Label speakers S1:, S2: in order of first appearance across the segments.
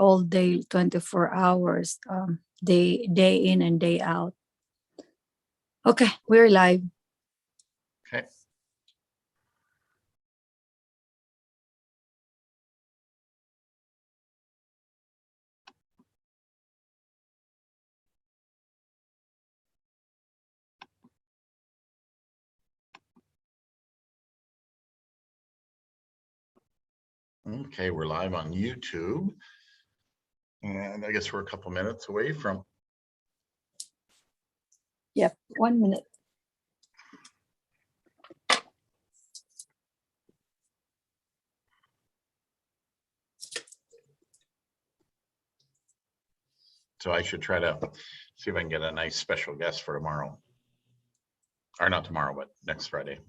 S1: all day, 24 hours, day in and day out. Okay, we're live.
S2: Okay. Okay, we're live on YouTube. And I guess we're a couple minutes away from.
S1: Yep, 1 minute.
S2: So I should try to see if I can get a nice special guest for tomorrow. Or not tomorrow, but next Friday.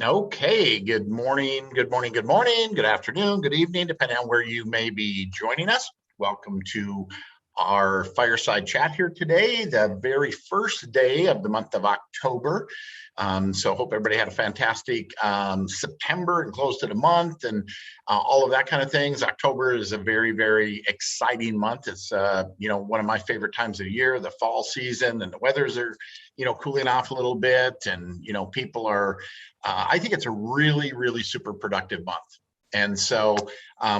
S2: Okay, good morning, good morning, good morning, good afternoon, good evening, depending on where you may be joining us. Welcome to our fireside chat here today, the very first day of the month of October. So hope everybody had a fantastic September and close to the month and all of that kind of things. October is a very, very exciting month. It's one of my favorite times of the year, the fall season, and the weathers are cooling off a little bit, and people are I think it's a really, really super productive month. And so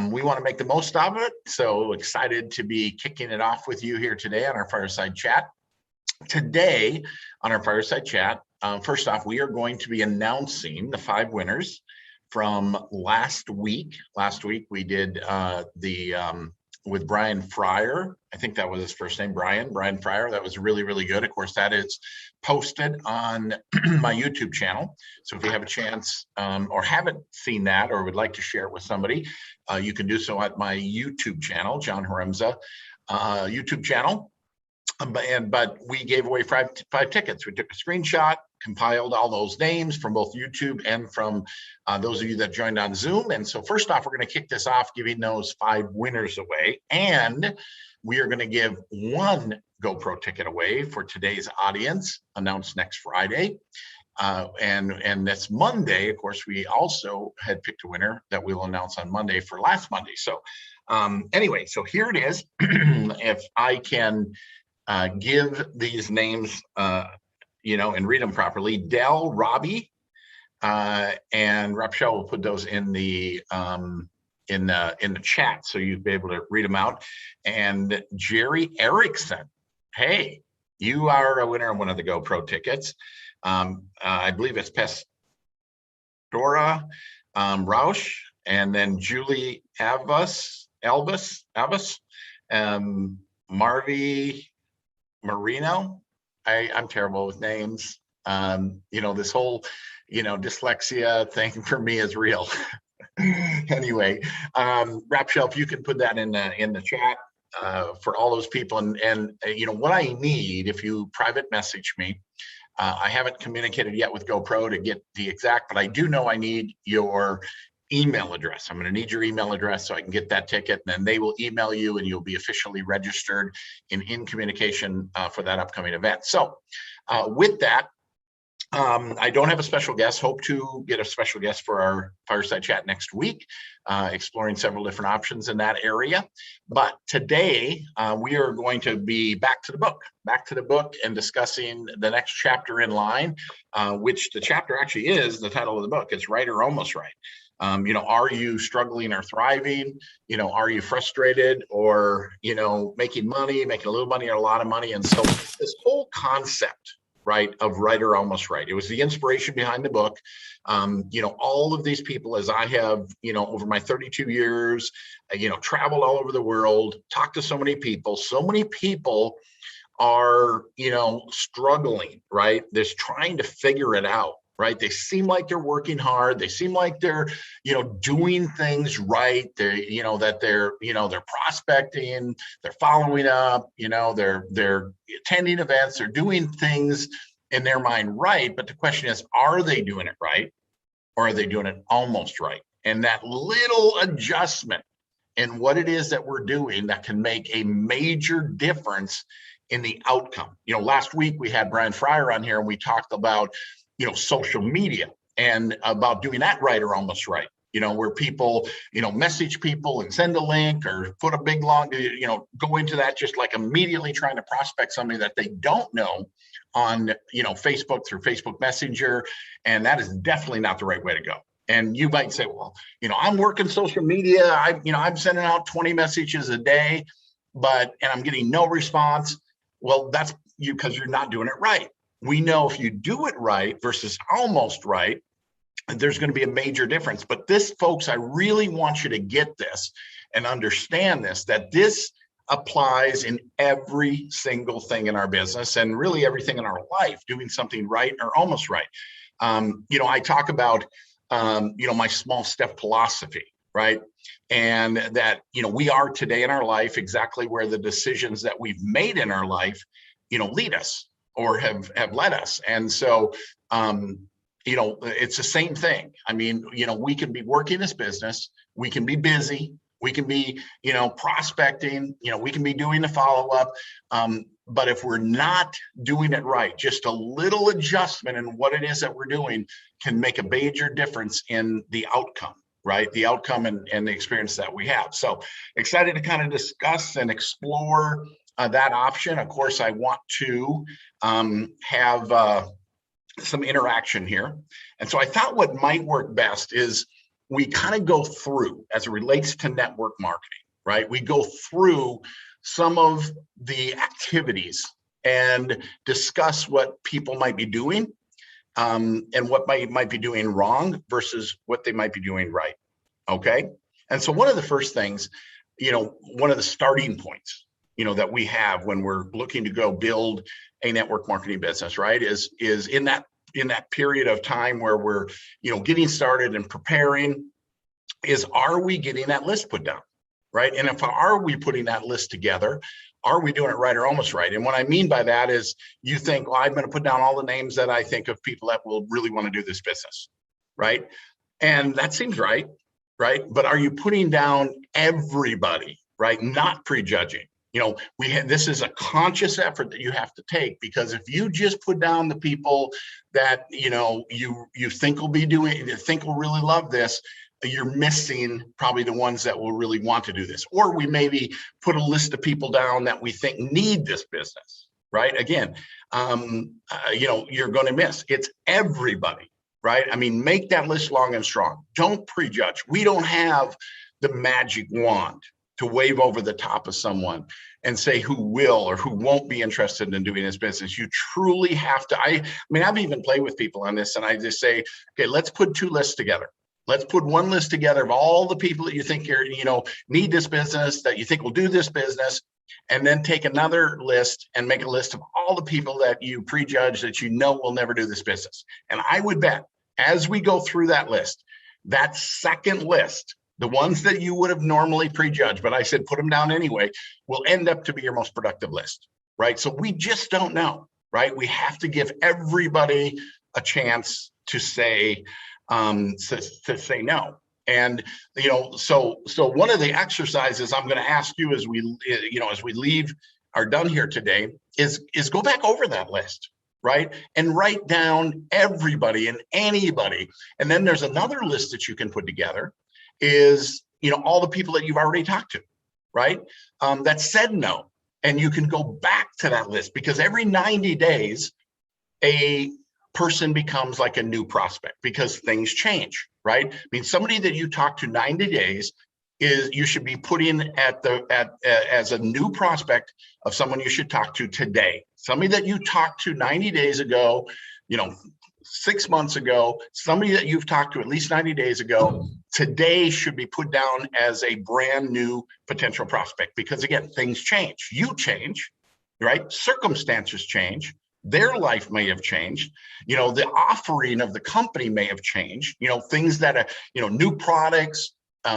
S2: we want to make the most of it. So excited to be kicking it off with you here today on our fireside chat. Today on our fireside chat, first off, we are going to be announcing the 5 winners from last week. Last week we did with Brian Fryer. I think that was his first name, Brian Fryer. That was really, really good. Of course, that is posted on my YouTube channel. So if you have a chance or haven't seen that or would like to share it with somebody, you can do so at my YouTube channel, John Haremza YouTube channel. But we gave away five tickets. We took a screenshot, compiled all those names from both YouTube and from those of you that joined on Zoom. And so first off, we're going to kick this off giving those 5 winners away. And we are going to give 1 GoPro ticket away for today's audience, announced next Friday. And this Monday, of course, we also had picked a winner that we'll announce on Monday for last Monday. So anyway, so here it is. If I can give these names, and read them properly. Dell, Robbie, and Raphael will put those in the chat, so you'll be able to read them out. And Jerry Erickson, hey, you are a winner of one of the GoPro tickets. I believe it's Pastora Rausch, and then Julie Elvis, Marvi Marino. I'm terrible with names. This whole, dyslexia thing for me is real. Anyway, Raphael, if you can put that in the chat for all those people, and what I need, if you private message me, I haven't communicated yet with GoPro to get the exact, but I do know I need your email address. I'm going to need your email address so I can get that ticket, and then they will email you and you'll be officially registered in communication for that upcoming event. So with that, I don't have a special guest. Hope to get a special guest for our fireside chat next week, exploring several different options in that area. But today we are going to be back to the book and discussing the next chapter in line, which the chapter actually is the title of the book. It's Right or Almost Right. Are you struggling or thriving? Are you frustrated or, making money, making a little money or a lot of money? And so this whole concept, right, of right or almost right, it was the inspiration behind the book. All of these people, as I have, over my 32 years, traveled all over the world, talked to so many people are, struggling, right? They're trying to figure it out. right? They seem like they're working hard. They seem like they're, doing things right. They, that they're prospecting, they're following up, they're attending events, they're doing things in their mind right. But the question is, are they doing it right? Or are they doing it almost right? And that little adjustment in what it is that we're doing that can make a major difference in the outcome. Last week we had Brian Fryer on here and we talked about, social media and about doing that right or almost right. Where people, message people and send a link or put a big long, go into that just like immediately trying to prospect somebody that they don't know on, Facebook through Facebook Messenger. And that is definitely not the right way to go. And you might say, well, I'm working social media. I'm sending out 20 messages a day, and I'm getting no response. Well, that's because you're not doing it right. We know if you do it right versus almost right, there's going to be a major difference. But this, folks, I really want you to get this and understand this, that this applies in every single thing in our business and really everything in our life, doing something right or almost right. I talk about, my small step philosophy, right? And that, we are today in our life exactly where the decisions that we've made in our life, lead us or have led us. And so, it's the same thing. I mean, we can be working this business, we can be busy, we can be, prospecting, we can be doing the follow-up. But if we're not doing it right, just a little adjustment in what it is that we're doing can make a major difference in the outcome, right? The outcome and the experience that we have. So excited to kind of discuss and explore that option. Of course, I want to have some interaction here. And so I thought what might work best is we kind of go through, as it relates to network marketing, right? We go through some of the activities and discuss what people might be doing and what might be doing wrong versus what they might be doing right, okay? And so one of the first things, one of the starting points, that we have when we're looking to go build a network marketing business, right, is in that period of time where we're, getting started and preparing, is, are we getting that list put down, right? And if are we putting that list together, are we doing it right or almost right? And what I mean by that is you think, well, I'm going to put down all the names that I think of people that will really want to do this business, right? And that seems right? But are you putting down everybody, right? Not prejudging. This is a conscious effort that you have to take, because if you just put down the people that, you think will really love this, you're missing probably the ones that will really want to do this. Or we maybe put a list of people down that we think need this business, right? Again, you're going to miss. It's everybody, right? I mean, make that list long and strong. Don't prejudge. We don't have the magic wand to wave over the top of someone and say who will or who won't be interested in doing this business. You truly have to. I mean, I've even played with people on this, and I just say, okay, let's put two lists together. Let's put one list together of all the people that you think need this business, that you think will do this business, and then take another list and make a list of all the people that you prejudge that will never do this business. And I would bet, as we go through that list, that second list, the ones that you would have normally prejudged, but I said put them down anyway, will end up to be your most productive list, right? So we just don't know, right? We have to give everybody a chance to say no. And so one of the exercises I'm going to ask you as we are done here today is go back over that list, right? And write down everybody and anybody. And then there's another list that you can put together, is all the people that you've already talked to, right? That said no. And you can go back to that list, because every 90 days, a person becomes like a new prospect, because things change, right? I mean, somebody that you talk to 90 days you should be putting as a new prospect of someone you should talk to today. Somebody that you talked to 90 days ago, 6 months ago, somebody that you've talked to at least 90 days ago, today should be put down as a brand new potential prospect. Because again, things change, you change, right? Circumstances change, Their life may have changed. The offering of the company may have changed. Things that are, new products,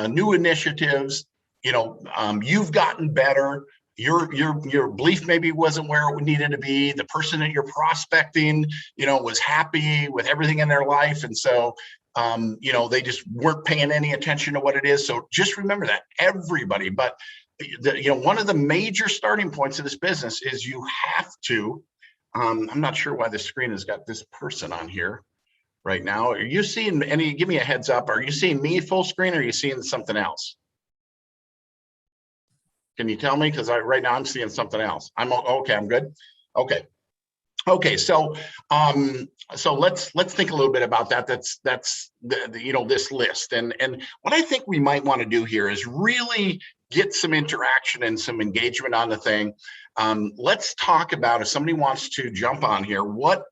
S2: new initiatives. You've gotten better. Your belief maybe wasn't where it needed to be. The person that you're prospecting, was happy with everything in their life, and so they just weren't paying any attention to what it is. So just remember that, everybody. But one of the major starting points of this business is you have to. I'm not sure why the screen has got this person on here right now. Are you seeing any? Give me a heads up. Are you seeing me full screen, or are you seeing something else? Can you tell me? Because right now I'm seeing something else. I'm okay. I'm good. Okay. So let's think a little bit about that. That's this list, and what I think we might want to do here is really get some interaction and some engagement on the thing. Let's talk about, if somebody wants to jump on here, what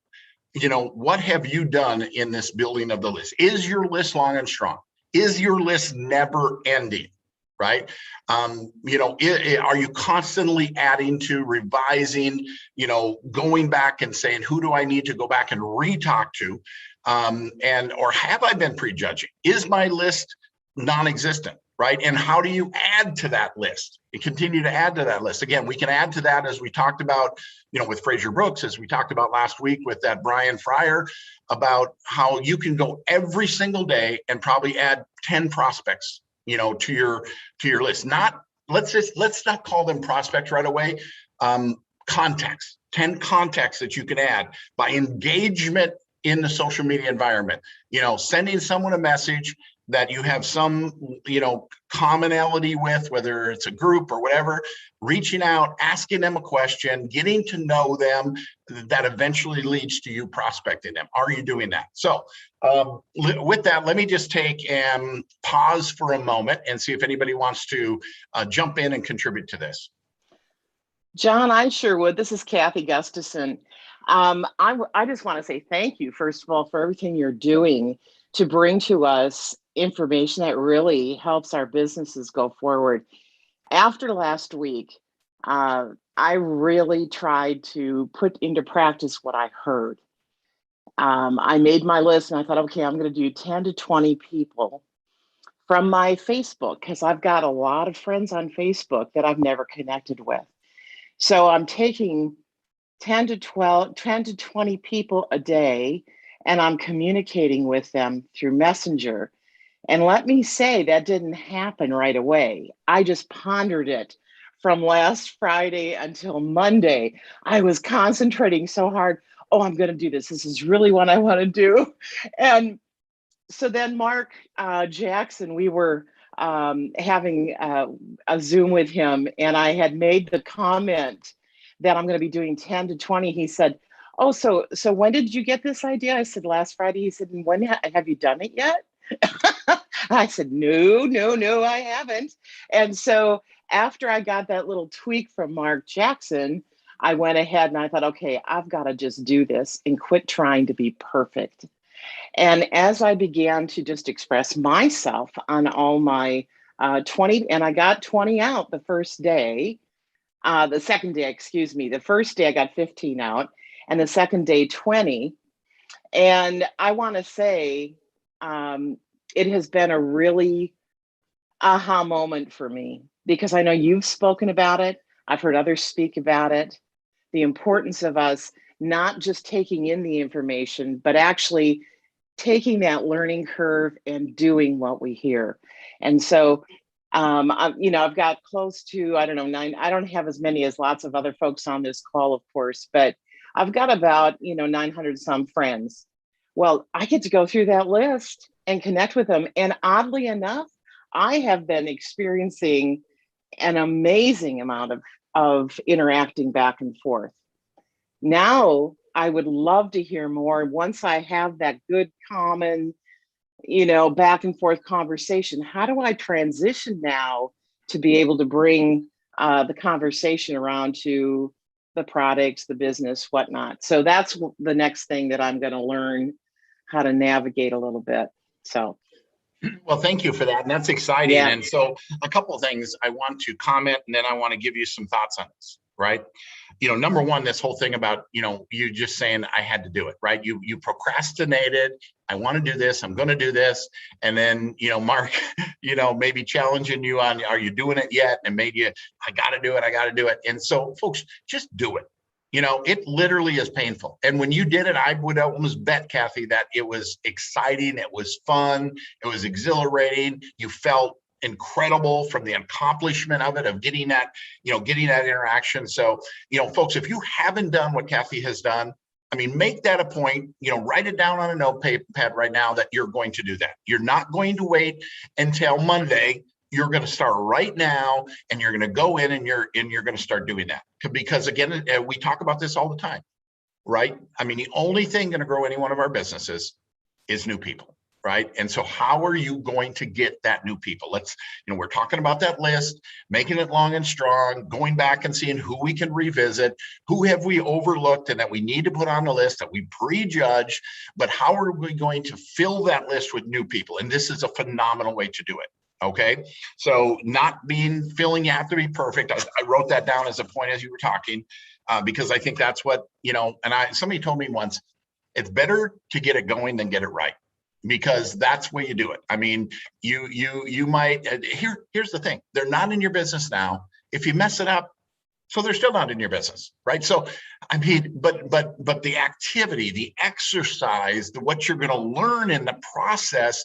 S2: have you done in this building of the list? Is your list long and strong? Is your list never ending? Right? Are you constantly adding to, revising, going back and saying, who do I need to go back and re-talk to? Or have I been prejudging? Is my list non-existent? Right? And how do you add to that list and continue to add to that list? Again, we can add to that, as we talked about, with Fraser Brooks, as we talked about last week with that Brian Fryer, about how you can go every single day and probably add 10 prospects to your list. Let's not call them prospects right away. Contacts, 10 contacts that you can add by engagement in the social media environment. Sending someone a message that you have some commonality with, whether it's a group or whatever, reaching out, asking them a question, getting to know them, that eventually leads to you prospecting them. Are you doing that? So with that, let me just take and pause for a moment and see if anybody wants to jump in and contribute to this.
S3: John, I sure would. This is Kathy Gustafson. I just want to say thank you, first of all, for everything you're doing to bring to us information that really helps our businesses go forward. After last week, I really tried to put into practice what I heard. I made my list and I thought, okay, I'm going to do 10 to 20 people from my Facebook, because I've got a lot of friends on Facebook that I've never connected with. So I'm taking 10 to 20 people a day, and I'm communicating with them through Messenger. And let me say, that didn't happen right away. I just pondered it from last Friday until Monday. I was concentrating so hard. Oh, I'm going to do this. This is really what I want to do. And so then Mark Jackson, we were having a Zoom with him, and I had made the comment that I'm going to be doing 10 to 20. He said, oh, so when did you get this idea? I said, last Friday. He said, and when have you done it yet? I said, no, I haven't. And so after I got that little tweak from Mark Jackson, I went ahead and I thought, okay, I've got to just do this and quit trying to be perfect. And as I began to just express myself on all my 20, and I got 20 out the first day, the second day, excuse me, the first day I got 15 out, and the second day, 20. And I want to say it has been a really aha moment for me, because I know you've spoken about it. I've heard others speak about it, the importance of us not just taking in the information, but actually taking that learning curve and doing what we hear. And so, I've got close to, 9, I don't have as many as lots of other folks on this call, of course, but I've got about, 900 some friends. Well, I get to go through that list and connect with them. And oddly enough, I have been experiencing an amazing amount of interacting back and forth. Now, I would love to hear more once I have that good, common, back and forth conversation. How do I transition now to be able to bring the conversation around to the products, the business, whatnot? So that's the next thing that I'm going to learn how to navigate a little bit. So.
S2: Well, thank you for that. And that's exciting.
S3: Yeah.
S2: And so a couple of things I want to comment, and then I want to give you some thoughts on this. right? Number one, this whole thing about, you just saying I had to do it, right? You procrastinated. I want to do this. I'm going to do this. And then, Mark, maybe challenging you on, are you doing it yet? And maybe I got to do it. I got to do it. And so folks, just do it. It literally is painful. And when you did it, I would almost bet, Kathy, that it was exciting. It was fun. It was exhilarating. You felt incredible from the accomplishment of it, of getting that interaction. So, folks, if you haven't done what Kathy has done, make that a point, write it down on a notepad right now that you're going to do that. You're not going to wait until Monday. You're going to start right now, and you're going to go in and you're going to start doing that. Because again, we talk about this all the time, right? The only thing going to grow any one of our businesses is new people. Right. And so how are you going to get that new people? We're talking about that list, making it long and strong, going back and seeing who we can revisit, who have we overlooked and that we need to put on the list that we prejudge, but how are we going to fill that list with new people? And this is a phenomenal way to do it. Okay. So feeling you have to be perfect. I wrote that down as a point as you were talking, because I think that's what, somebody told me once, it's better to get it going than get it right. Because that's where you do it. You might, here's the thing. They're not in your business now. If you mess it up, so they're still not in your business, right? So, but the activity, the exercise, what you're going to learn in the process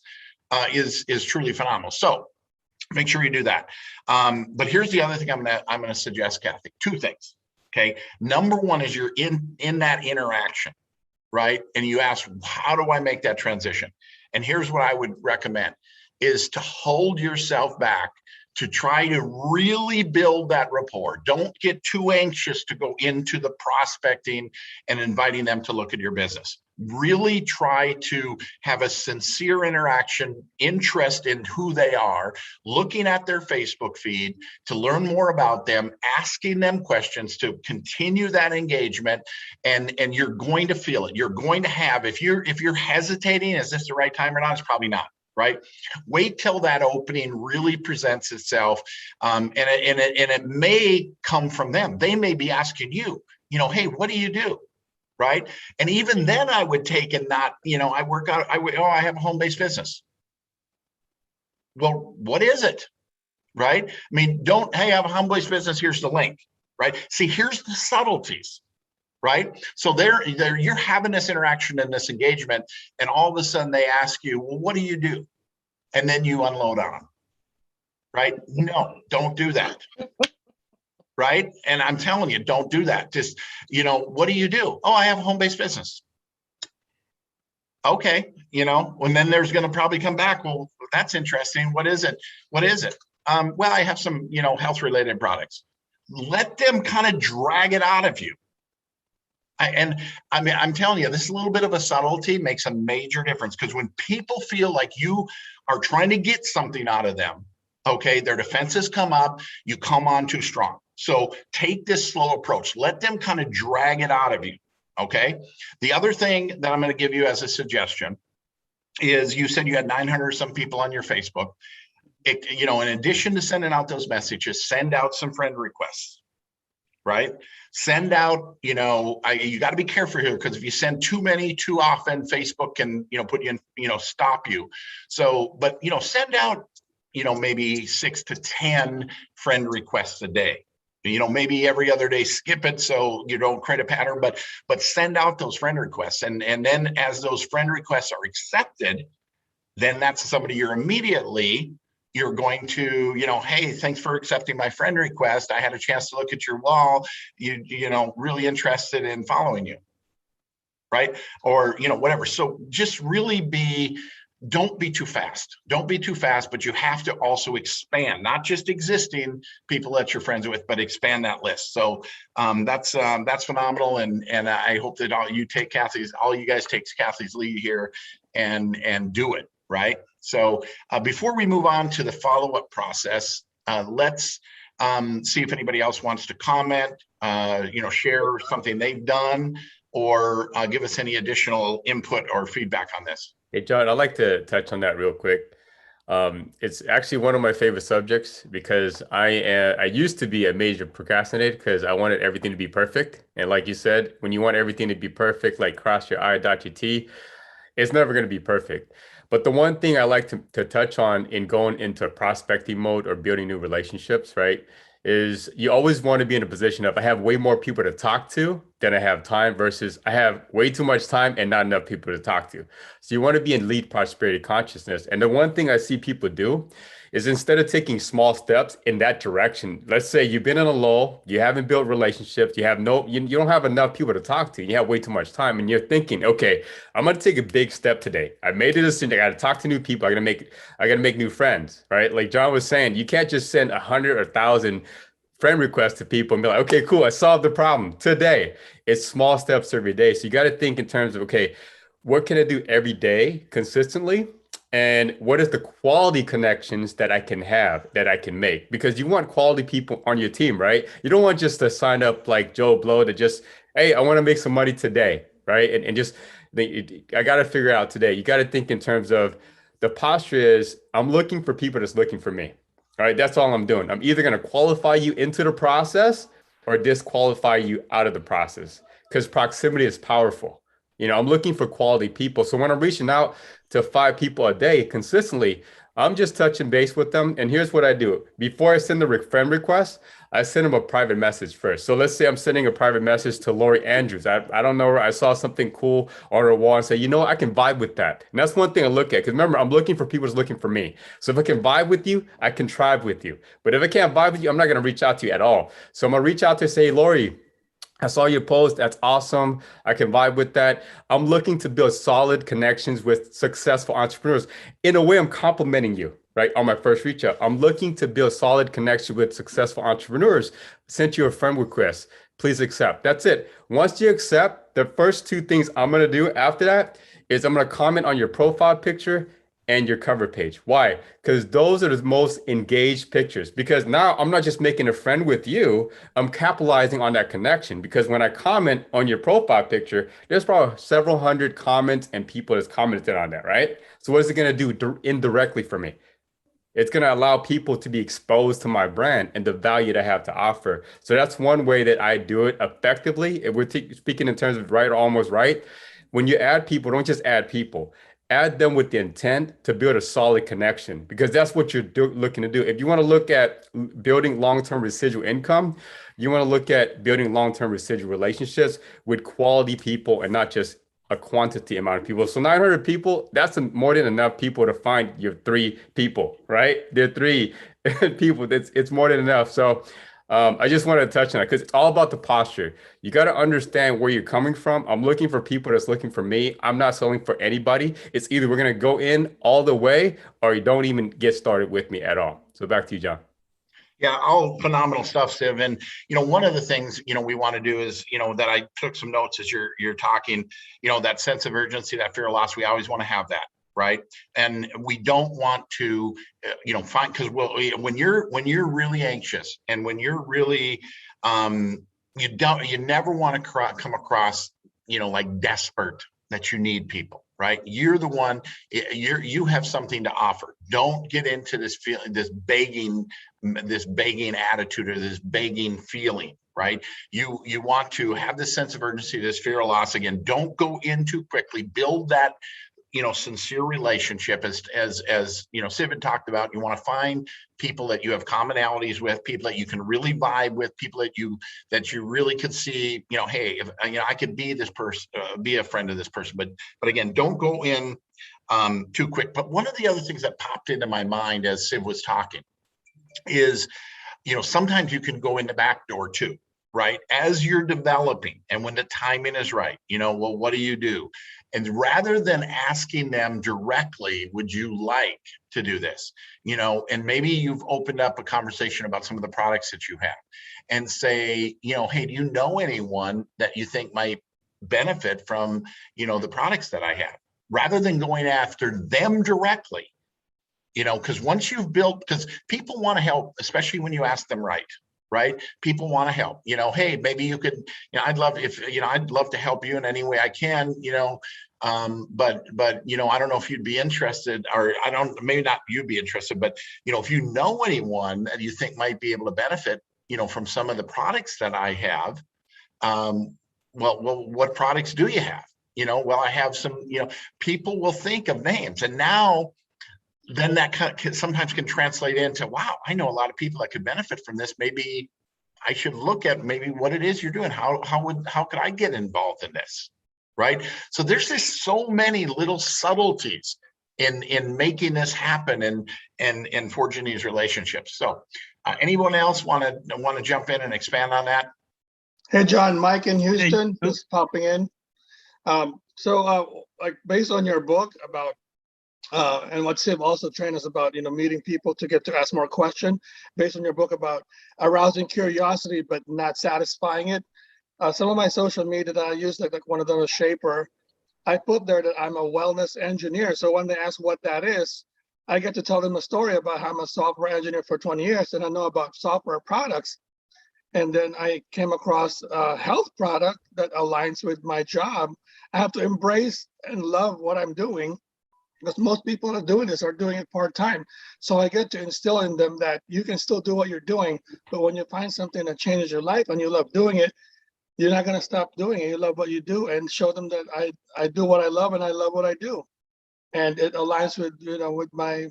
S2: is truly phenomenal. So make sure you do that. But here's the other thing I'm going to suggest, Kathy, 2 things. Okay. Number one is you're in that interaction. Right. And you ask, how do I make that transition? And here's what I would recommend is to hold yourself back, to try to really build that rapport. Don't get too anxious to go into the prospecting and inviting them to look at your business. Really try to have a sincere interaction, interest in who they are, looking at their Facebook feed to learn more about them, asking them questions to continue that engagement, and you're going to feel it. You're going to have, if you're hesitating, is this the right time or not? It's probably not. Right? Wait till that opening really presents itself. And it may come from them. They may be asking you, hey, what do you do? Right? And even then I would take and not, I work out, I have a home-based business. Well, what is it? Right? Hey, I have a home-based business. Here's the link. Right? See, here's the subtleties. Right? So you're having this interaction and this engagement, and all of a sudden they ask you, well, what do you do? And then you unload on them. Right? No, don't do that. Right? And I'm telling you, don't do that. Just, what do you do? Oh, I have a home-based business. Okay. And then there's going to probably come back. Well, that's interesting. What is it? Well, I have some, health-related products. Let them kind of drag it out of you. I'm telling you, this little bit of a subtlety makes a major difference, because when people feel like you are trying to get something out of them, okay, their defenses come up, you come on too strong. So take this slow approach. Let them kind of drag it out of you, okay? The other thing that I'm going to give you as a suggestion is, you said you had 900 some people on your Facebook. In addition to sending out those messages, send out some friend requests. Right? Send out, you got to be careful here, because if you send too many too often, Facebook can, put you in, stop you. So, but, send out, maybe 6 to 10 friend requests a day. Maybe every other day, skip it so you don't create a pattern, but send out those friend requests. And then as those friend requests are accepted, then that's somebody you're going to, hey, thanks for accepting my friend request. I had a chance to look at your wall. Really interested in following you. Right? Or, whatever. So just really don't be too fast. Don't be too fast, but you have to also expand, not just existing people that you're friends with, but expand that list. So that's phenomenal. And I hope that all you guys take Kathy's lead here and do it. Right? So before we move on to the follow-up process, let's see if anybody else wants to comment, share something they've done, or give us any additional input or feedback on this.
S4: Hey, John, I'd like to touch on that real quick. It's actually one of my favorite subjects because I used to be a major procrastinator because I wanted everything to be perfect. And like you said, when you want everything to be perfect, like cross your I, dot your T, it's never going to be perfect. But the one thing I like to touch on in going into prospecting mode or building new relationships, right, is you always want to be in a position of I have way more people to talk to than I have time versus I have way too much time and not enough people to talk to. So you want to be in lead prosperity consciousness. And the one thing I see people do is instead of taking small steps in that direction, let's say you've been in a lull, you haven't built relationships, you don't have enough people to talk to, you have way too much time, and you're thinking, okay, I'm gonna take a big step today. I made a decision. I gotta talk to new people. I gotta make new friends, right? Like John was saying, you can't just send 100 or 1,000 friend requests to people and be like, okay, cool, I solved the problem today. It's small steps every day. So you got to think in terms of, okay, what can I do every day consistently? And what is the quality connections that I can have, that I can make? Because you want quality people on your team, right? You don't want just to sign up like Joe Blow to just, hey, I want to make some money today, right? And just, I got to figure out today. You got to think in terms of the posture is, I'm looking for people that's looking for me. All right, that's all I'm doing. I'm either going to qualify you into the process or disqualify you out of the process because proximity is powerful. I'm looking for quality people. So when I'm reaching out to 5 people a day consistently, I'm just touching base with them. And here's what I do. Before I send the friend request, I send them a private message first. So let's say I'm sending a private message to Lori Andrews. I don't know her. I saw something cool on her wall and say, I can vibe with that. And that's one thing I look at. Because remember, I'm looking for people that's looking for me. So if I can vibe with you, I can thrive with you. But if I can't vibe with you, I'm not going to reach out to you at all. So I'm going to reach out to say, Lori, I saw your post. That's awesome. I can vibe with that. I'm looking to build solid connections with successful entrepreneurs. In a way, I'm complimenting you, right? On my first reach out, I'm looking to build solid connections with successful entrepreneurs. Sent you a friend request. Please accept. That's it. Once you accept, the first 2 things I'm going to do after that is I'm going to comment on your profile picture and your cover page. Why? Because those are the most engaged pictures. Because now I'm not just making a friend with you, I'm capitalizing on that connection. Because when I comment on your profile picture, there's probably several hundred comments and people that's commented on that, right? So what is it going to do indirectly for me? It's going to allow people to be exposed to my brand and the value that I have to offer. So that's one way that I do it effectively. If we're speaking in terms of right or almost right, when you add people, don't just add people. Add them with the intent to build a solid connection because that's what you're looking to do. If you want to look at building long-term residual income, you want to look at building long-term residual relationships with quality people and not just a quantity amount of people. So 900 people, that's more than enough people to find your 3 people, right? They're 3 people. It's more than enough. So I just wanted to touch on it because it's all about the posture. You got to understand where you're coming from. I'm looking for people that's looking for me. I'm not selling for anybody. It's either we're going to go in all the way or you don't even get started with me at all. So back to you, John.
S2: Yeah, all phenomenal stuff, Siv. And one of the things we want to do is that I took some notes as you're talking. That sense of urgency, that fear of loss. We always want to have that, right? And we don't want to, find because when you're really anxious and when you're really, you never want to come across, like desperate that you need people. Right, you're the one. You have something to offer. Don't get into this feeling, this begging attitude or this begging feeling. Right, you want to have this sense of urgency, this fear of loss. Again, don't go in too quickly. Build that sincere relationship as Siv had talked about. You want to find people that you have commonalities with, people that you can really vibe with, people that you really could see, hey, if I could be this person, be a friend of this person. But again, don't go in too quick. But one of the other things that popped into my mind as Siv was talking is, sometimes you can go in the back door too. Right, as you're developing and when the timing is right, well, what do you do? And rather than asking them directly, would you like to do this? And maybe you've opened up a conversation about some of the products that you have and say, hey, do you know anyone that you think might benefit from, the products that I have? Rather than going after them directly, because once you've built, because people want to help, especially when you ask them right. Right? People want to help, hey, maybe you could, I'd love to help you in any way I can, But you know, I don't know if you'd be interested, or I don't, maybe not you'd be interested, but you know, if you know anyone that you think might be able to benefit, you know, from some of the products that I have, well, what products do you have? You know, well, I have some, you know, people will think of names, and now then that sometimes can translate into, wow, I know a lot of people that could benefit from this. Maybe I should look at maybe what it is you're doing. How could I get involved in this? Right. So there's just so many little subtleties in making this happen and forging these relationships. So anyone else want to jump in and expand on that?
S5: Hey, John, Mike in Houston, just popping in. Like based on your book about, and what Siv also trained us about, you know, meeting people to get to ask more questions, based on your book about arousing curiosity but not satisfying it. Some of my social media that I use, like one of them is Shaper, I put there that I'm a wellness engineer. So when they ask what that is, I get to tell them a story about how I'm a software engineer for 20 years and I know about software products. And then I came across a health product that aligns with my job. I have to embrace and love what I'm doing, because most people that are doing this are doing it part-time. So I get to instill in them that you can still do what you're doing, but when you find something that changes your life and you love doing it, you're not going to stop doing it. You love what you do, and show them that I do what I love and I love what I do. And it aligns with, you know, with my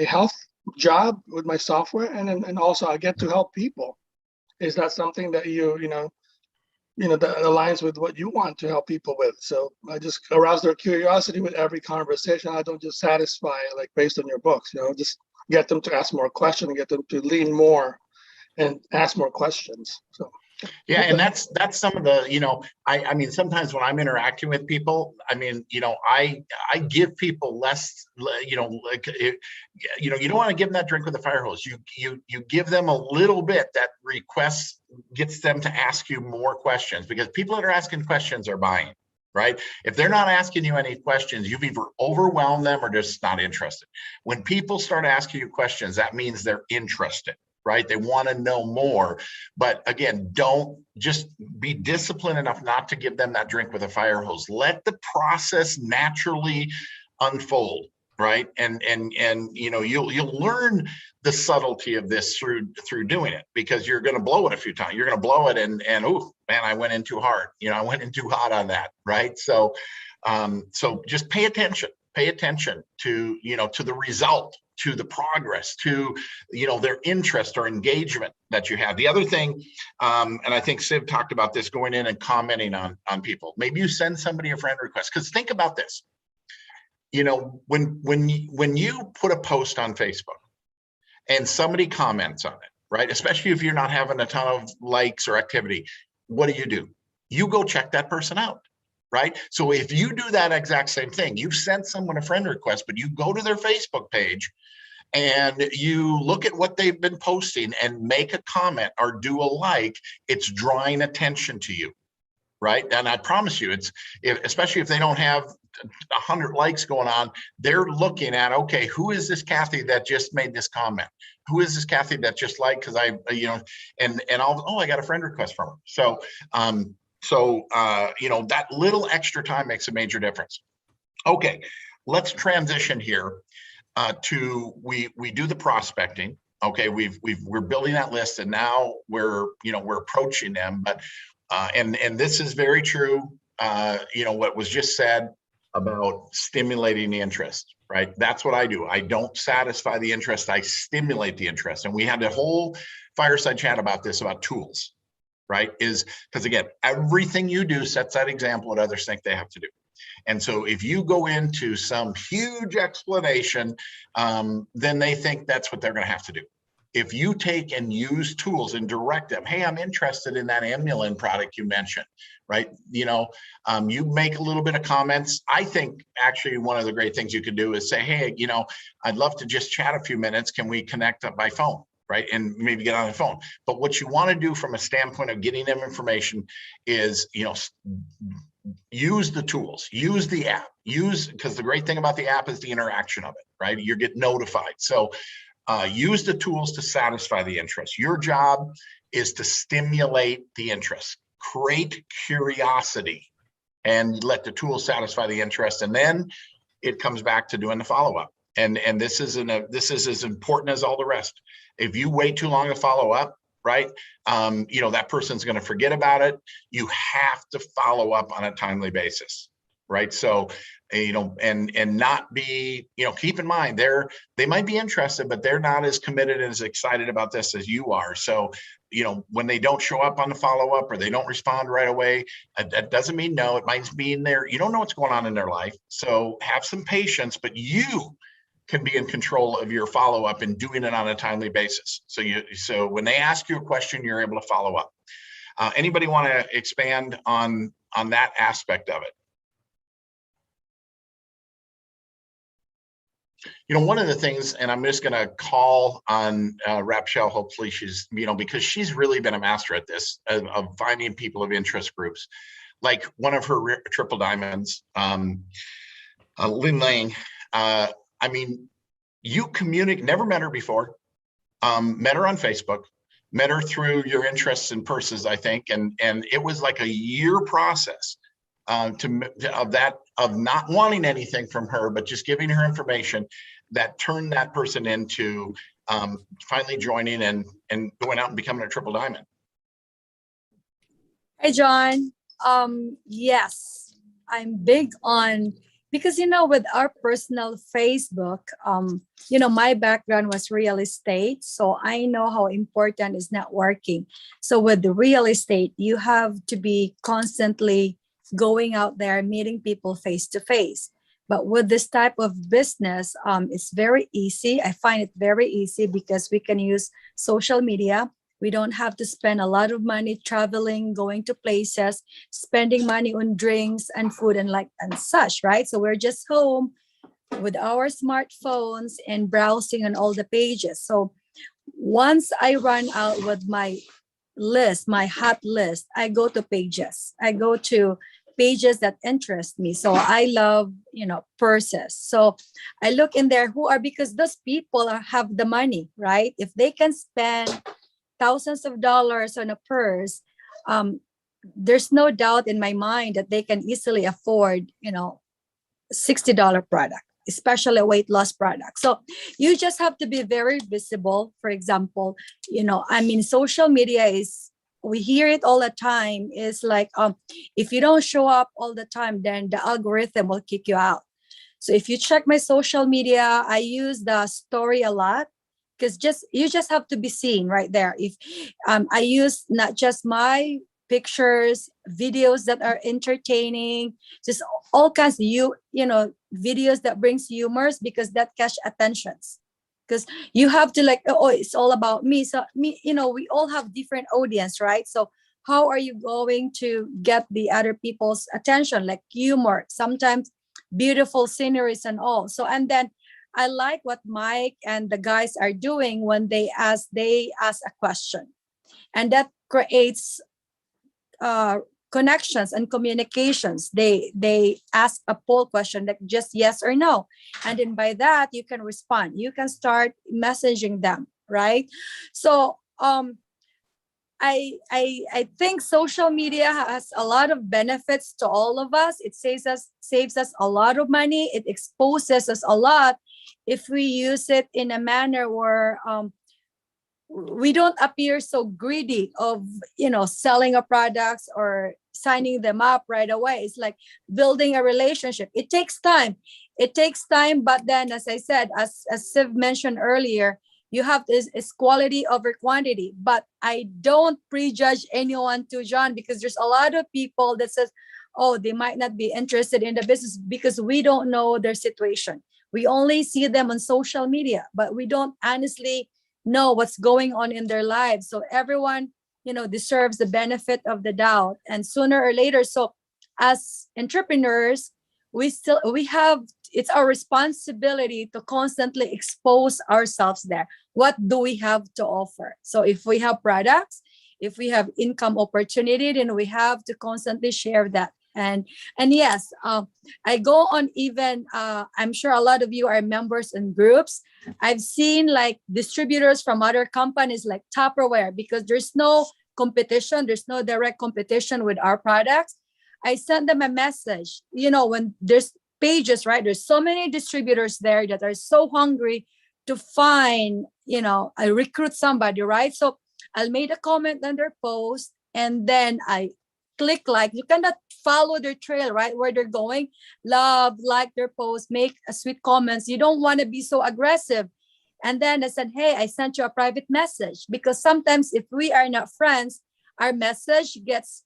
S5: health job, with my software, and also I get to help people. Is that something that you know that aligns with what you want to help people with? So I just arouse their curiosity with every conversation. I don't just satisfy like based on your books, you know, just get them to ask more questions and get them to lean more and ask more questions. So
S2: yeah, and that's some of the, you know, I mean, sometimes when I'm interacting with people, I mean, you know, I give people less, you know, like, you know, you don't want to give them that drink with a fire hose. You give them a little bit that gets them to ask you more questions, because people that are asking questions are buying, right? If they're not asking you any questions, you've either overwhelmed them or just not interested. When people start asking you questions, that means they're interested. Right? They want to know more. But again, don't just be disciplined enough not to give them that drink with a fire hose. Let the process naturally unfold, right? And you know, you'll learn the subtlety of this through doing it, because you're going to blow it a few times. You're going to blow it and oh man, I went in too hard. You know, I went in too hot on that, right? So so just pay attention to, you know, to the result, to the progress, to, you know, their interest or engagement that you have. The other thing, and I think Siv talked about this, going in and commenting on people. Maybe you send somebody a friend request, because think about this. You know, when you put a post on Facebook and somebody comments on it, right? Especially if you're not having a ton of likes or activity, what do? You go check that person out. Right? So if you do that exact same thing, you've sent someone a friend request, but you go to their Facebook page and you look at what they've been posting and make a comment or do a like, it's drawing attention to you, right? And I promise you, especially if they don't have 100 likes going on, they're looking at, okay, who is this Kathy that just made this comment? Who is this Kathy that just liked? Because I, you know, and I got a friend request from her. So, you know, that little extra time makes a major difference. Okay, let's transition here to we do the prospecting. Okay, we're building that list, and now we're approaching them. But and this is very true. You know, what was just said about stimulating the interest, right? That's what I do. I don't satisfy the interest, I stimulate the interest. And we had a whole fireside chat about this, about tools. Right? Is because again, everything you do sets that example what others think they have to do. And so if you go into some huge explanation, then they think that's what they're going to have to do. If you take and use tools and direct them, hey, I'm interested in that Amulin product you mentioned, right? You know, you make a little bit of comments. I think actually one of the great things you could do is say, hey, you know, I'd love to just chat a few minutes. Can we connect up by phone? Right? And maybe get on the phone. But what you want to do from a standpoint of getting them information is, you know, use the tools, use the app, because the great thing about the app is the interaction of it, right? You get notified. So use the tools to satisfy the interest. Your job is to stimulate the interest, create curiosity, and let the tool satisfy the interest. And then it comes back to doing the follow-up. And this is as important as all the rest. If you wait too long to follow up, right, that person's going to forget about it. You have to follow up on a timely basis, right? So, and not be, keep in mind they might be interested, but they're not as committed and as excited about this as you are. So, when they don't show up on the follow-up or they don't respond right away, that doesn't mean no. It might mean you don't know what's going on in their life. So have some patience, but you can be in control of your follow-up and doing it on a timely basis. So when they ask you a question, you're able to follow up. Anybody want to expand on that aspect of it? One of the things, and I'm just going to call on Rapshell, hopefully she's, because she's really been a master at this, of finding people of interest groups. Like one of her triple diamonds, Lynn Lang, you communicate, never met her before, met her on Facebook, met her through your interests and purses, I think. And it was like a year process of not wanting anything from her, but just giving her information that turned that person into finally joining and going out and becoming a triple diamond.
S1: Hey, John. Yes, I'm big on, because, with our personal Facebook, my background was real estate. So I know how important is networking. So with the real estate, you have to be constantly going out there, meeting people face to face. But with this type of business, it's very easy. I find it very easy because we can use social media. We don't have to spend a lot of money traveling, going to places, spending money on drinks and food and such, right? So we're just home with our smartphones and browsing on all the pages. So once I run out with my list, my hot list, I go to pages. I go to pages that interest me. So I love, purses. So I look in there because those people have the money, right? If they can spend thousands of dollars on a purse, there's no doubt in my mind that they can easily afford, $60 product, especially a weight loss product. So you just have to be very visible. For example, social media we hear it all the time, is like, if you don't show up all the time, then the algorithm will kick you out. So if you check my social media, I use the story a lot, because you just have to be seen right there. If I use not just my pictures, videos that are entertaining, just all kinds of videos that brings humors, because that catch attentions. Because you have to it's all about me. So me, we all have different audience, right? So how are you going to get the other people's attention? Like humor, sometimes beautiful sceneries and all. So, and then I like what Mike and the guys are doing when they ask a question, and that creates connections and communications. They ask a poll question, like just yes or no, and then by that you can respond. You can start messaging them, right? So I think social media has a lot of benefits to all of us. It saves us a lot of money. It exposes us a lot if we use it in a manner where we don't appear so greedy of selling our products or signing them up right away. It's like building a relationship. It takes time. But then, as I said, as Siv mentioned earlier, you have this is quality over quantity. But I don't prejudge anyone, to John, because there's a lot of people that says, oh, they might not be interested in the business because we don't know their situation. We only see them on social media, but we don't honestly know what's going on in their lives. So everyone, deserves the benefit of the doubt, and sooner or later. So as entrepreneurs, it's our responsibility to constantly expose ourselves there. What do we have to offer? So if we have products, if we have income opportunity, then we have to constantly share that. And yes, I go on even, I'm sure a lot of you are members in groups. I've seen like distributors from other companies like Tupperware, because there's no competition. There's no direct competition with our products. I sent them a message. You know, when there's pages, right? There's so many distributors there that are so hungry to find, you know, I recruit somebody, right? So I'll make a comment on their post, and then I click like. You cannot follow their trail, right? Where they're going. Love, like their post, make a sweet comments. You don't want to be so aggressive. And then I said, hey, I sent you a private message, because sometimes if we are not friends, our message gets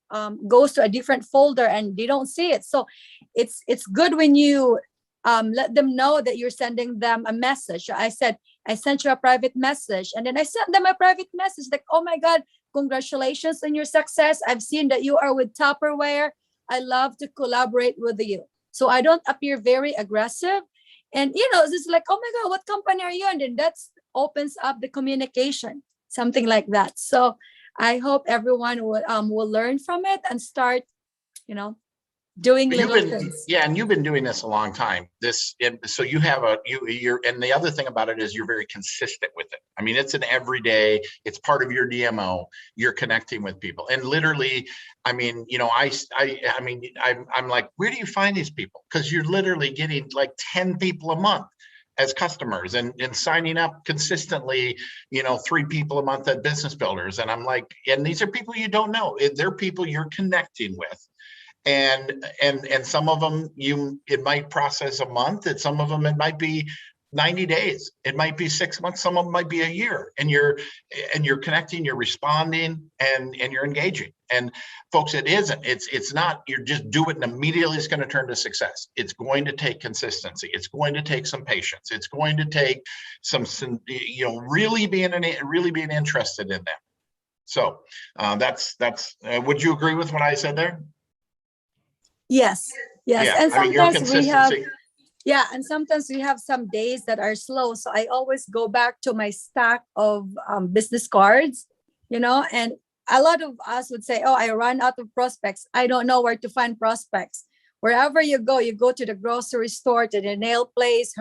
S1: goes to a different folder and they don't see it. So it's good when you let them know that you're sending them a message. I said, I sent you a private message, and then I sent them a private message like, oh my God, congratulations on your success. I've seen that you are with Tupperware. I love to collaborate with you. So I don't appear very aggressive. And, you know, it's like, oh my God, what company are you? And then that opens up the communication, something like that. So I hope everyone will learn from it and start, you know, doing
S2: But
S1: little things.
S2: yeah, and you've been doing this a long time. So you have and the other thing about it is you're very consistent with it. I mean, it's an everyday, it's part of your DMO. You're connecting with people, and literally, I mean, you know, I'm like, where do you find these people? Because you're literally getting like 10 people a month as customers, and signing up consistently, you know, 3 people a month at Business Builders. And I'm like, and these are people you don't know. They're people you're connecting with. And some of them it might process a month, and some of them it might be 90 days, it might be 6 months, some of them might be a year, and you're connecting, you're responding, and you're engaging. And folks, it's not you're just do it and immediately it's going to turn to success. It's going to take consistency, it's going to take some patience, it's going to take some you know, really being interested in them. So that's would you agree with what I said there?
S1: Yes.
S2: Yeah,
S1: And
S2: I mean, your
S1: sometimes we have,
S2: consistency.
S1: yeah, and sometimes we have some days that are slow. So I always go back to my stack of business cards, you know, and a lot of us would say, oh, I run out of prospects. I don't know where to find prospects. Wherever you go to the grocery store, to the nail place,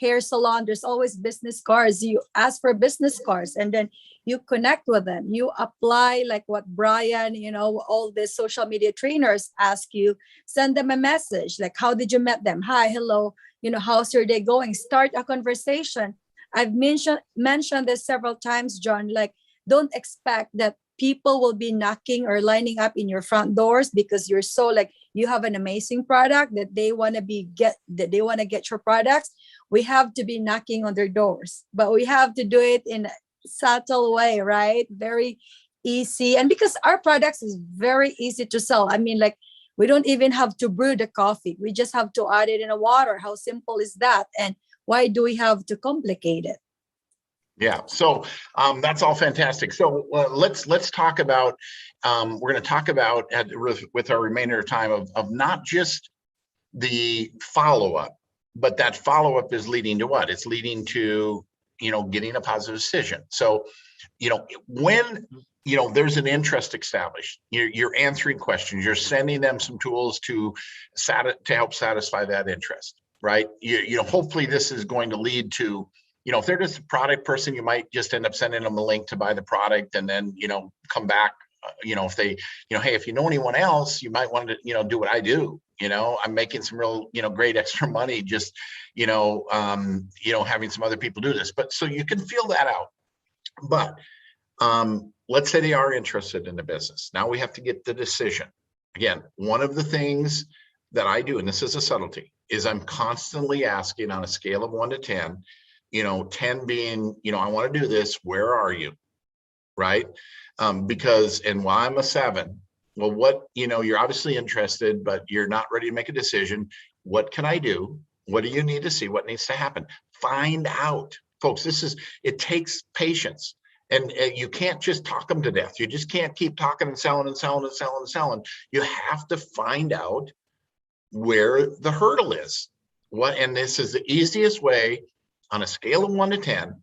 S1: hair salon, there's always business cards. You ask for business cards, and then you connect with them. You apply like what Brian, you know, all the social media trainers ask you. Send them a message like, how did you met them? Hi, hello, you know, how's your day going? Start a conversation. I've mentioned this several times, John. Like, don't expect that people will be knocking or lining up in your front doors because you're so like you have an amazing product that they want to get your products. We have to be knocking on their doors, but we have to do it in a subtle way, right? Very easy. And because our products is very easy to sell. I mean, like, we don't even have to brew the coffee. We just have to add it in a water. How simple is that? And why do we have to complicate it?
S2: Yeah, so that's all fantastic. So let's talk about we're going to talk about with our remainder of time of not just the follow-up, but that follow-up is leading to what? It's leading to, you know, getting a positive decision. So, you know, when, you know, there's an interest established, you're answering questions, you're sending them some tools to help satisfy that interest, right? You know, hopefully this is going to lead to, you know, if they're just a product person, you might just end up sending them a link to buy the product, and then, you know, come back, you know, if they, you know, hey, if you know anyone else, you might want to, you know, do what I do. You know, I'm making some real, you know, great extra money just, you know, having some other people do this. But so you can feel that out. But let's say they are interested in the business. Now we have to get the decision. Again, one of the things that I do, and this is a subtlety, is I'm constantly asking on a scale of 1 to 10, you know, 10 being, you know, I want to do this, where are you? Right? Because, and while I'm a 7, well, what, you know, you're obviously interested, but you're not ready to make a decision. What can I do? What do you need to see? What needs to happen? Find out, folks. It takes patience, and you can't just talk them to death. You just can't keep talking and selling and selling and selling and selling. You have to find out where the hurdle is. And this is the easiest way on a scale of 1 to 10.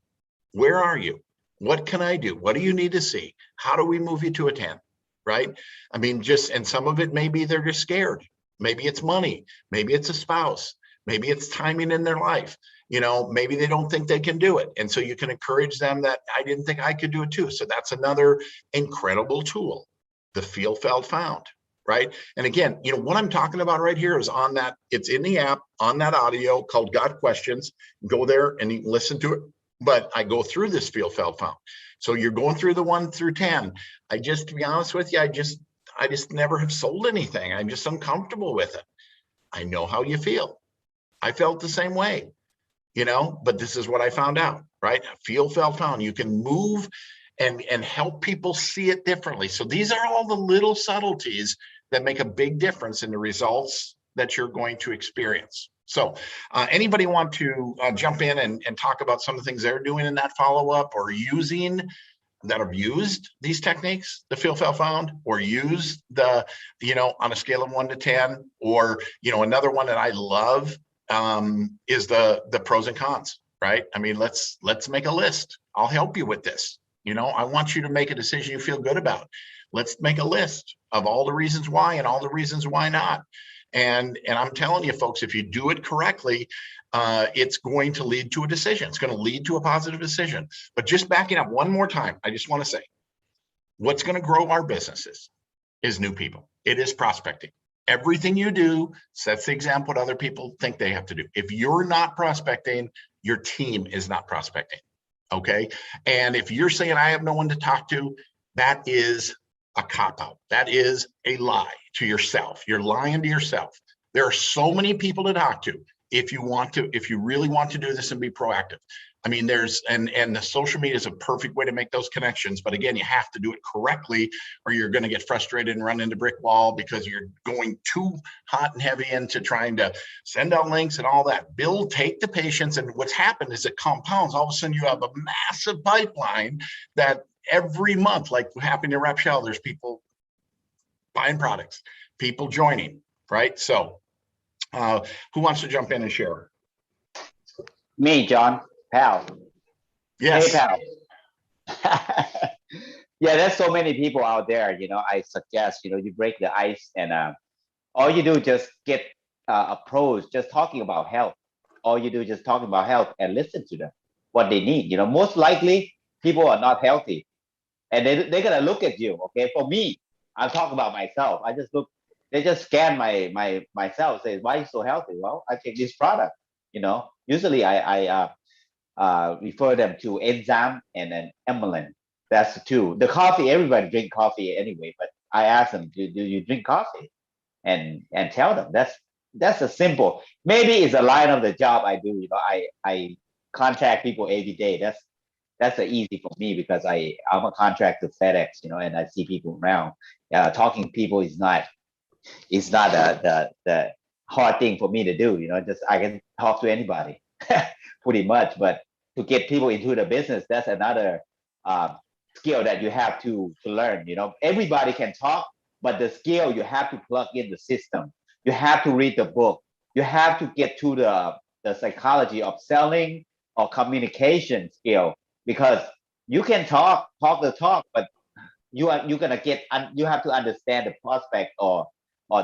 S2: Where are you? What can I do? What do you need to see? How do we move you to a 10? Right? I mean, and some of it, maybe they're just scared. Maybe it's money. Maybe it's a spouse. Maybe it's timing in their life. You know, maybe they don't think they can do it. And so you can encourage them that I didn't think I could do it too. So that's another incredible tool, the feel, felt, found, right? And again, what I'm talking about right here is on that, it's in the app, on that audio called Got Questions. Go there and you can listen to it. But I go through this feel, felt, found. So you're going through the 1 through 10. To be honest with you, I just never have sold anything. I'm just uncomfortable with it. I know how you feel. I felt the same way, but this is what I found out, right? Feel, felt, found. You can move and help people see it differently. So these are all the little subtleties that make a big difference in the results that you're going to experience. So anybody want to jump in and talk about some of the things they're doing in that follow-up or using that have used these techniques, the feel, felt, found, or use the, on a scale of 1 to 10, or, another one that I love is the pros and cons, right? I mean, let's make a list. I'll help you with this. I want you to make a decision you feel good about. Let's make a list of all the reasons why and all the reasons why not. And I'm telling you, folks, if you do it correctly, it's going to lead to a decision. It's going to lead to a positive decision. But just backing up one more time, I just want to say, what's going to grow our businesses is new people. It is prospecting. Everything you do sets the example what other people think they have to do. If you're not prospecting, your team is not prospecting. Okay. And if you're saying I have no one to talk to, that is a cop-out. That is a lie to yourself. You're lying to yourself. There are so many people to talk to if you really want to do this and be proactive. I mean, and the social media is a perfect way to make those connections. But again, you have to do it correctly or you're going to get frustrated and run into brick wall because you're going too hot and heavy into trying to send out links and all that. Take the patience. And what's happened is it compounds. All of a sudden you have a massive pipeline that every month, like happening in Rep Shell, there's people buying products, people joining, right? So who wants to jump in and share?
S6: Me, John. Pal.
S2: Yes.
S6: Hey, pal. Yeah, there's so many people out there. I suggest you break the ice and all you do just get approached just talking about health. All you do just talking about health and listen to them what they need. Most likely people are not healthy, and they're gonna look at you. Okay, for me, I'm talking about myself. I just look. They just scan myself. Say, why are you so healthy? Well, I take this product. Usually I refer them to enzyme and then amylin. That's the two. The coffee, everybody drink coffee anyway, but I ask them, do you drink coffee? And tell them that's a simple. Maybe it's a line of the job I do. I contact people every day. That's easy for me because I'm a contractor FedEx, and I see people around. Talking to people is not the hard thing for me to do. Just I can talk to anybody pretty much. But to get people into the business, that's another skill that you have to learn. Everybody can talk, but the skill you have to plug in the system. You have to read the book. You have to get to the psychology of selling or communication skill, because you can talk the talk, but you have to understand the prospect or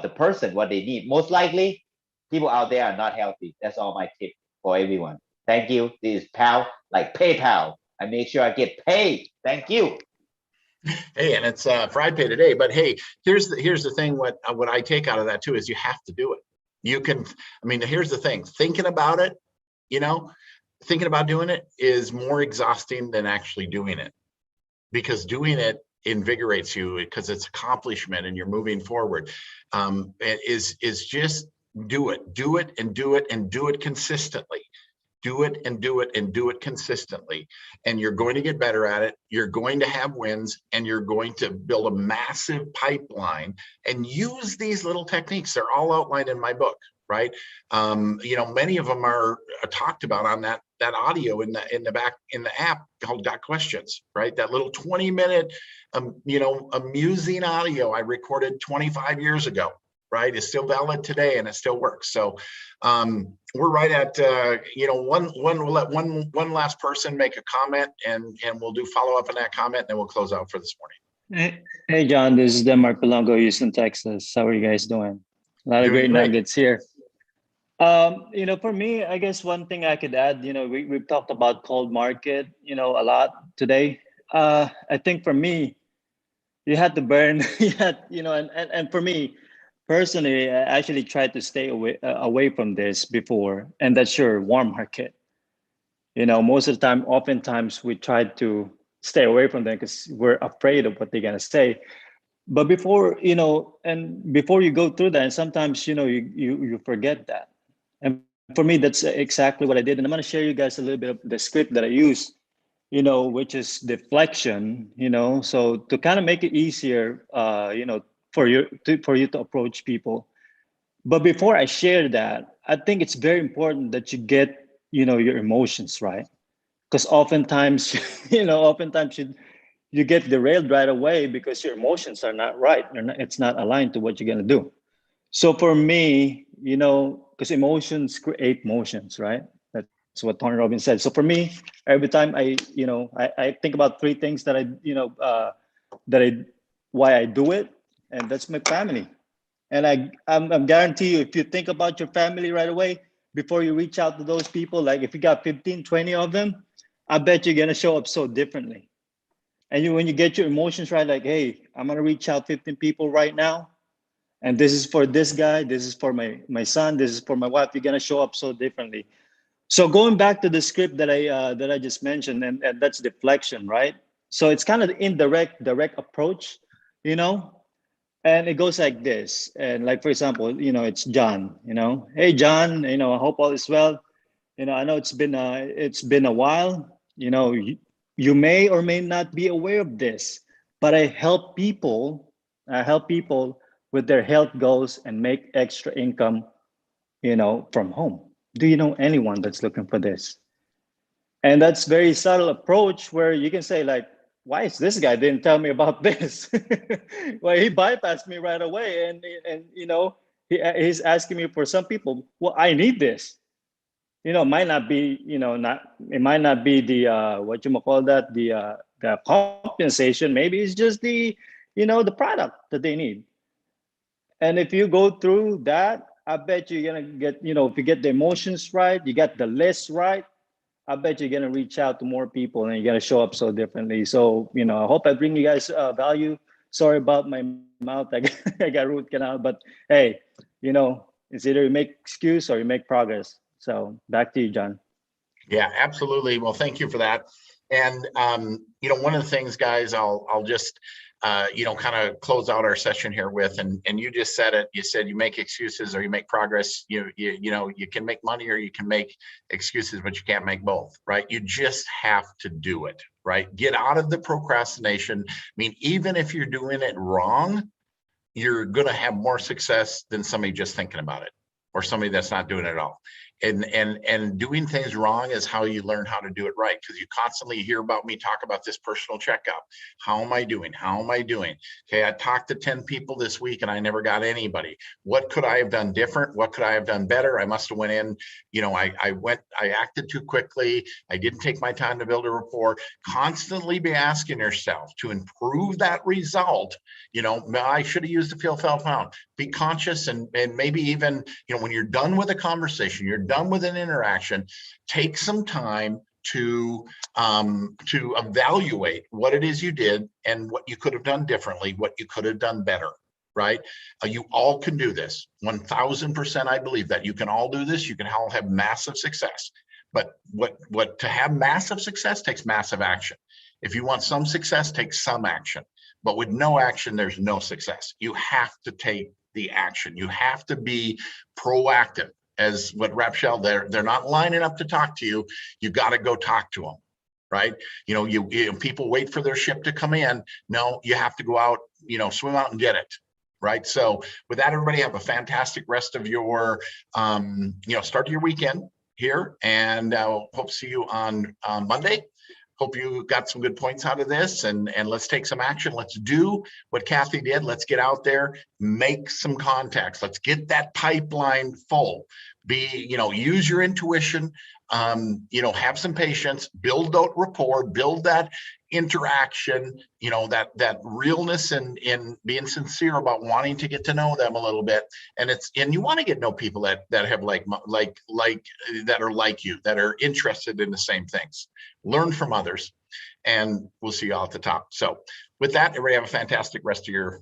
S6: the person what they need. Most likely, people out there are not healthy. That's all my tip for everyone. Thank you. This is PAL, like PayPal. I make sure I get paid. Thank you.
S2: Hey, and it's Friday today, but hey, here's the thing. What I take out of that too is you have to do it. You can. I mean, here's the thing. Thinking about it, thinking about doing it is more exhausting than actually doing it, because doing it invigorates you because it's accomplishment and you're moving forward. Is just do it and do it consistently. Do it and do it and do it consistently. And you're going to get better at it. You're going to have wins, and you're going to build a massive pipeline and use these little techniques. They're all outlined in my book, right? Many of them are talked about on that audio in the app called Got Questions, right? That little 20-minute, amusing audio I recorded 25 years ago, right? It's still valid today and it still works. So we're right at, we'll let one last person make a comment and we'll do follow up on that comment, and then we'll close out for this morning.
S7: Hey, John, this is Denmark Pelongo, Houston, Texas. How are you guys doing? A lot of great nuggets here. For me, I guess one thing I could add, we've talked about cold market, a lot today. I think for me, you had to burn. You had, and for me personally, I actually tried to stay away from this before, and that's your warm market. Most of the time, oftentimes we try to stay away from them because we're afraid of what they're gonna say. But before, and before you go through that, and sometimes, you forget that. And for me, that's exactly what I did. And I'm gonna share you guys a little bit of the script that I use, which is deflection, so to kind of make it easier, for you to approach people. But before I share that, I think it's very important that you get, your emotions right. Because oftentimes, oftentimes you get derailed right away because your emotions are not right. It's not aligned to what you're gonna do. So for me, because emotions create motions, right? That's what Tony Robbins said. So for me, every time I think about three things that that I, why I do it, and that's my family. And I'm guarantee you, if you think about your family right away, before you reach out to those people, like if you got 15, 20 of them, I bet you're gonna show up so differently. And when you get your emotions right, like, hey, I'm gonna reach out 15 people right now, and this is for this guy, this is for my son, this is for my wife. You're gonna show up so differently. So going back to the script that I just mentioned, and that's deflection, right? So it's kind of the indirect, direct approach, you know, and it goes like this. And like for example, it's John. Hey John, I hope all is well. I know it's been a while. You may or may not be aware of this, but I help people with their health goals and make extra income, from home. Do you know anyone that's looking for this? And that's very subtle approach where you can say like, why is this guy didn't tell me about this? Well, he bypassed me right away, and he's asking me for some people. Well, I need this. Might not be, not it might not be the what you call that, the compensation. Maybe it's just the product that they need. And if you go through that, I bet you're gonna get, if you get the emotions right, you get the list right, I bet you're gonna reach out to more people and you're gonna show up so differently. So, I hope I bring you guys value. Sorry about my mouth. I got root canal, but hey, it's either you make excuse or you make progress. So back to you, John.
S2: Yeah, absolutely. Well, thank you for that. And one of the things, guys, I'll just kind of close out our session here with, and you just said it. You said you make excuses or you make progress. You can make money or you can make excuses, but you can't make both, right? You just have to do it, right? Get out of the procrastination. I mean, even if you're doing it wrong, you're going to have more success than somebody just thinking about it or somebody that's not doing it at all. And doing things wrong is how you learn how to do it right, because you constantly hear about me talk about this personal checkup. How am I doing? How am I doing? Okay, I talked to 10 people this week and I never got anybody. What could I have done different? What could I have done better? I must have went in, I acted too quickly. I didn't take my time to build a rapport. Constantly be asking yourself to improve that result. I should have used the feel, felt, found. Be conscious, and maybe even, when you're done with a conversation, you're done with an interaction, take some time to evaluate what it is you did and what you could have done differently, what you could have done better, right? You all can do this. 1000%. I believe that you can all do this. You can all have massive success. But what to have massive success takes massive action. If you want some success, take some action. But with no action, there's no success. You have to take the action. You have to be proactive. As what Rep Shell, they're not lining up to talk to you. You got to go talk to them, right? People wait for their ship to come in. No, you have to go out, swim out and get it, right? So with that, everybody have a fantastic rest of your, start your weekend here, and hope to see you on Monday. Hope you got some good points out of this, and let's take some action. Let's do what Kathy did. Let's get out there, make some contacts. Let's get that pipeline full. Use your intuition, have some patience, build that rapport, build that interaction, that realness and being sincere about wanting to get to know them a little bit. And you want to get to know people that have that are like you, that are interested in the same things. Learn from others. and we'll see you all at the top. So with that, everybody have a fantastic rest of your